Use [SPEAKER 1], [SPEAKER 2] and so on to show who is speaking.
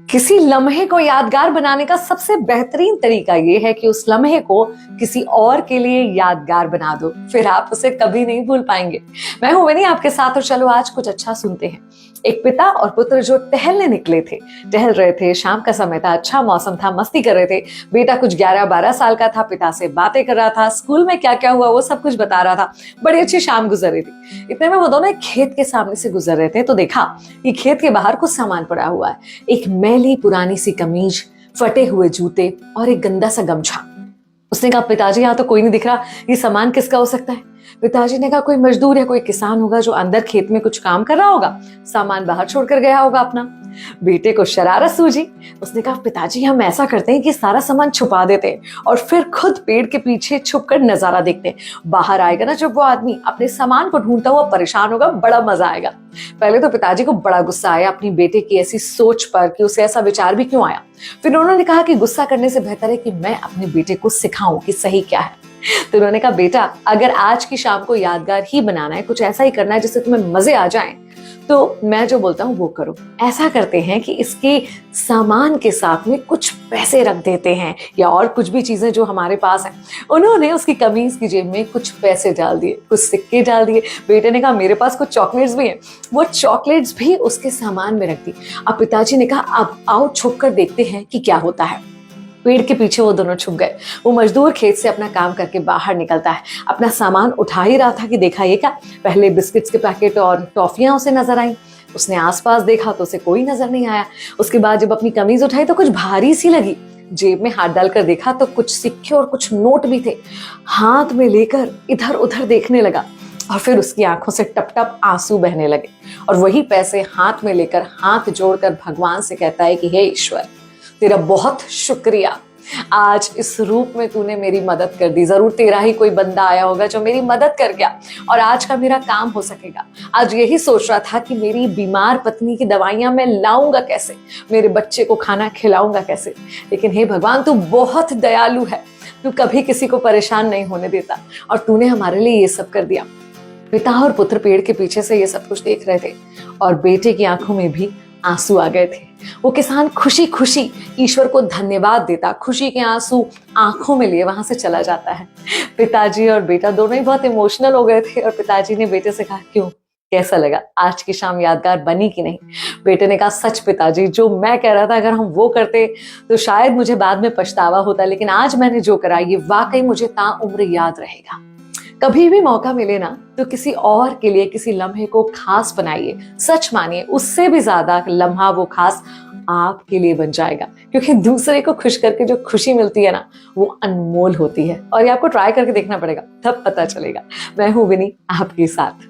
[SPEAKER 1] किसी लम्हे को यादगार बनाने का सबसे बेहतरीन तरीका ये है कि उस लम्हे को किसी और के लिए यादगार बना दो, फिर आप उसे कभी नहीं भूल पाएंगे। मैं हूं विनी आपके साथ और चलो आज कुछ अच्छा सुनते हैं। एक पिता और पुत्र जो टहलने निकले थे, टहल रहे थे, शाम का समय था, अच्छा मौसम था, मस्ती कर रहे थे। बेटा कुछ 11-12 साल का था, पिता से बातें कर रहा था, स्कूल में क्या क्या हुआ वो सब कुछ बता रहा था। बड़ी अच्छी शाम गुजर रही थी। इतने में वो दोनों एक खेत के सामने से गुजर रहे थे तो देखा कि खेत के बाहर कुछ सामान पड़ा हुआ है। एक मैली पुरानी सी कमीज, फटे हुए जूते और एक गंदा सा गमछा। उसने कहा, पिताजी यहाँ तो कोई नहीं दिख रहा, ये सामान किसका हो सकता है? पिताजी ने कहा, कोई मजदूर या कोई किसान होगा जो अंदर खेत में कुछ काम कर रहा होगा, सामान बाहर छोड़कर गया होगा अपना। बेटे को शरारत सूझी। उसने कहा, पिताजी हम ऐसा करते हैं कि सारा सामान छुपा देते हैं और फिर खुद पेड़ के पीछे छुपकर नजारा देखते हैं। बाहर आएगा ना जब वो आदमी, अपने सामान को ढूंढता हुआ परेशान होगा, बड़ा मजा आएगा। पहले तो पिताजी को बड़ा गुस्सा आया अपनी बेटे की ऐसी सोच पर कि उसे ऐसा विचार भी क्यों आया। फिर उन्होंने कहा कि गुस्सा करने से बेहतर है कि मैं अपने बेटे को सिखाऊं कि सही क्या है। तो उन्होंने कहा, बेटा अगर आज की शाम को यादगार ही बनाना है, कुछ ऐसा ही करना है जिससे तुम्हें मजे आ जाएं, तो मैं जो बोलता हूँ वो करो। ऐसा करते हैं कि इसके सामान के साथ में कुछ पैसे रख देते हैं या और कुछ भी चीजें जो हमारे पास हैं। उन्होंने उसकी कमीज की जेब में कुछ पैसे डाल दिए, कुछ सिक्के डाल दिए। बेटे ने कहा, मेरे पास कुछ चॉकलेट्स भी हैं। वो चॉकलेट्स भी उसके सामान में रख दी। अब पिताजी ने कहा, अब आओ छुप कर देखते हैं कि क्या होता है। पेड़ के पीछे वो दोनों छुप गए। वो मजदूर खेत से अपना काम करके बाहर निकलता है, अपना सामान उठा ही रहा था कि देखा ये क्या, पहले बिस्किट्स के पैकेट और टॉफियां उसे नजर आई। उसने आसपास देखा तो उसे कोई नजर नहीं आया। उसके बाद जब अपनी कमीज उठाई तो कुछ भारी सी लगी। जेब में हाथ डालकर देखा तो कुछ सिक्के और कुछ नोट भी थे। हाथ में लेकर इधर उधर देखने लगा और फिर उसकी आंखों से टप टप आंसू बहने लगे और वही पैसे हाथ में लेकर हाथ जोड़कर भगवान से कहता है कि हे ईश्वर, तेरा बहुत शुक्रिया, आज इस रूप में तूने मेरी मदद कर दी। जरूर तेरा ही कोई बंदा आया होगा जो मेरी मदद कर गया और आज का मेरा काम हो सकेगा। आज यही सोच रहा था कि मेरी बीमार पत्नी की दवाइयां मैं लाऊंगा कैसे, मेरे बच्चे को खाना खिलाऊंगा कैसे। लेकिन हे भगवान, तू बहुत दयालु है, तू कभी किसी को परेशान नहीं होने देता और तूने हमारे लिए ये सब कर दिया। पिता और पुत्र पेड़ के पीछे से ये सब कुछ देख रहे थे और बेटे की आंखों में भी आंसू आ गए थे। वो किसान खुशी खुशी ईश्वर को धन्यवाद देता, खुशी के आंसू आंखों में लिए वहां से चला जाता है। पिताजी और बेटा दोनों ही बहुत इमोशनल हो गए थे और पिताजी ने बेटे से कहा, क्यों, कैसा लगा, आज की शाम यादगार बनी कि नहीं? बेटे ने कहा, सच पिताजी, जो मैं कह रहा था अगर हम वो करते तो शायद मुझे बाद में पछतावा होता, लेकिन आज मैंने जो करा ये वाकई मुझे ताउम्र याद रहेगा। कभी भी मौका मिले ना तो किसी और के लिए किसी लम्हे को खास बनाइए। सच मानिए, उससे भी ज्यादा लम्हा वो खास आपके लिए बन जाएगा, क्योंकि दूसरे को खुश करके जो खुशी मिलती है ना, वो अनमोल होती है और ये आपको ट्राई करके देखना पड़ेगा, तब पता चलेगा। मैं हूं विनी आपके साथ।